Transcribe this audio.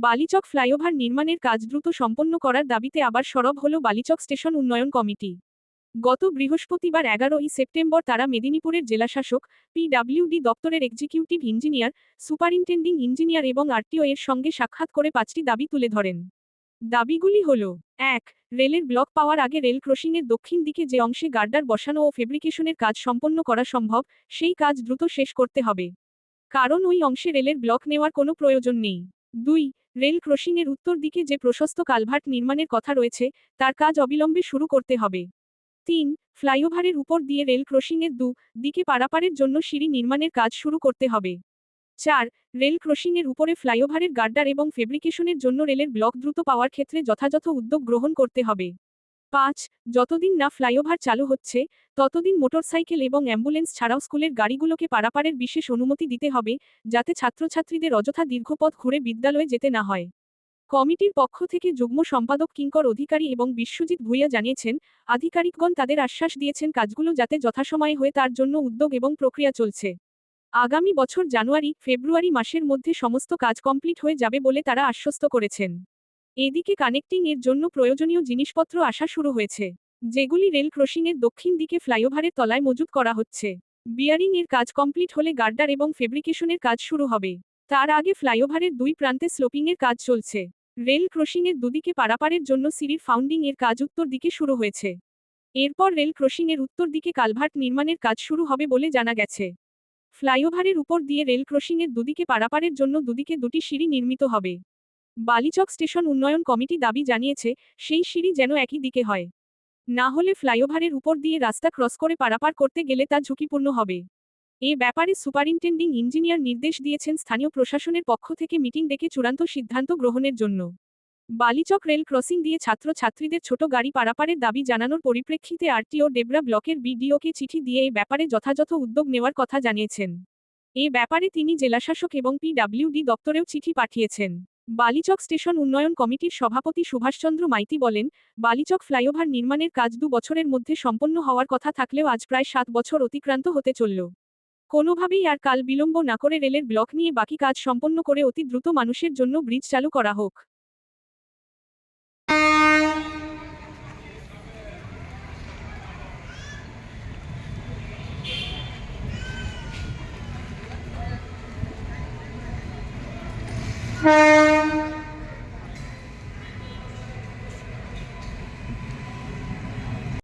Balichak flyover নির্মাণের কাজ দ্রুত সম্পন্ন করার দাবিতে আবার সরব হল বালিচক স্টেশন উন্নয়ন কমিটি। গত বৃহস্পতিবার 11ই সেপ্টেম্বর তারা মেদিনীপুরের জেলাশাসক, পিডব্লিউডি দপ্তরের এক্সিকিউটিভ ইঞ্জিনিয়ার, সুপারিনটেন্ডিং ইঞ্জিনিয়ার এবং আরটিও এর সঙ্গে সাক্ষাৎ করে 5টি দাবি তুলে ধরেন। দাবিগুলি হল: 1. রেলের ব্লক পাওয়ার আগে রেল ক্রসিংয়ের দক্ষিণ দিকে যে অংশে গার্ডার বসানো ও ফেব্রিকেশনের কাজ সম্পন্ন করা সম্ভব, সেই কাজ দ্রুত শেষ করতে হবে। কারণ ওই অংশে রেলের ব্লক নেওয়ার কোনো প্রয়োজন নেই। 2. রেল ক্রসিংয়ের উত্তর দিকে যে প্রশস্ত কালভার্ট নির্মাণের কথা রয়েছে, তার কাজ অবিলম্বে শুরু করতে হবে। 3. ফ্লাইওভারের উপর দিয়ে রেল ক্রসিংয়ের দিকে পারাপারের জন্য সিঁড়ি নির্মাণের কাজ শুরু করতে হবে। 4. রেল ক্রসিংয়ের উপরে ফ্লাইওভারের গার্ডার এবং ফেব্রিকেশনের জন্য রেলের ব্লক দ্রুত পাওয়ার ক্ষেত্রে যথাযথ উদ্যোগ গ্রহণ করতে হবে। 5. যতদিন না ফ্লাইওভার চালু হচ্ছে, ততদিন মোটরসাইকেল এবং অ্যাম্বুলেন্স ছাড়াও স্কুলের গাড়িগুলোকে পারাপারের বিশেষ অনুমতি দিতে হবে, যাতে ছাত্রছাত্রীদের অযথা দীর্ঘপথ ঘুরে বিদ্যালয়ে যেতে না হয়। কমিটির পক্ষ থেকে যুগ্ম সম্পাদক কিঙ্কর অধিকারী এবং বিশ্বজিৎ ভূঁইয়া জানিয়েছেন, আধিকারিকগণ তাদের আশ্বাস দিয়েছেন কাজগুলো যাতে যথাসময়ে হয়ে তার জন্য উদ্যোগ এবং প্রক্রিয়া চলছে। আগামী বছর জানুয়ারি-ফেব্রুয়ারি মাসের মধ্যে সমস্ত কাজ কমপ্লিট হয়ে যাবে বলে তারা আশ্বস্ত করেছেন। এদিকে কানেক্টিং এর জন্য প্রয়োজনীয় জিনিসপত্র আসা শুরু হয়েছে, যেগুলি রেল ক্রসিংয়ের দক্ষিণ দিকে ফ্লাইওভারের তলায় মজুত করা হচ্ছে। বিয়ারিং এর কাজ কমপ্লিট হলে গার্ডার এবং ফেব্রিকেশনের কাজ শুরু হবে। তার আগে ফ্লাইওভারের দুই প্রান্তে স্লোপিং এর কাজ চলছে। রেল ক্রসিংয়ের দুদিকে পারাপারের জন্য সিঁড়ির ফাউন্ডিং এর কাজ উত্তর দিকে শুরু হয়েছে। এরপর রেল ক্রসিংয়ের উত্তর দিকে কালভার্ট নির্মাণের কাজ শুরু হবে বলে জানা গেছে। ফ্লাইওভারের উপর দিয়ে রেল ক্রসিংয়ের দুদিকে পারাপারের জন্য দুদিকে দুটি সিঁড়ি নির্মিত হবে। বালিচক স্টেশন উন্নয়ন কমিটি দাবি জানিয়েছে, সেই সিঁড়ি যেন একই দিকে হয়। না হলে ফ্লাইওভারের উপর দিয়ে রাস্তা ক্রস করে পারাপার করতে গেলে তা ঝুঁকিপূর্ণ হবে। এ ব্যাপারে সুপারিনটেন্ডিং ইঞ্জিনিয়ার নির্দেশ দিয়েছেন স্থানীয় প্রশাসনের পক্ষ থেকে মিটিং ডেকে চূড়ান্ত সিদ্ধান্ত গ্রহণের জন্য। বালিচক রেল ক্রসিং দিয়ে ছাত্রছাত্রীদের ছোট গাড়ি পারাপারের দাবি জানানোর পরিপ্রেক্ষিতে আরটিও ডেবরা ব্লকের বিডিওকে চিঠি দিয়ে এ ব্যাপারে যথাযথ উদ্যোগ নেওয়ার কথা জানিয়েছেন। এ ব্যাপারে তিনি জেলাশাসক এবং পিডব্লিউডি দপ্তরেও চিঠি পাঠিয়েছেন। বালিচক স্টেশন উন্নয়ন কমিটির সভাপতি সুভাষচন্দ্র মাইতি বলেন, বালিচক ফ্লাইওভার নির্মাণের কাজ 2 বছরের মধ্যে সম্পন্ন হওয়ার কথা থাকলেও আজ প্রায় 7 বছর অতিক্রান্ত হতে চলল। কোনোভাবেই আর কাল বিলম্ব না করে রেলের ব্লক নিয়ে বাকি কাজ সম্পন্ন করে অতি দ্রুত মানুষের জন্য ব্রিজ চালু করা হোক।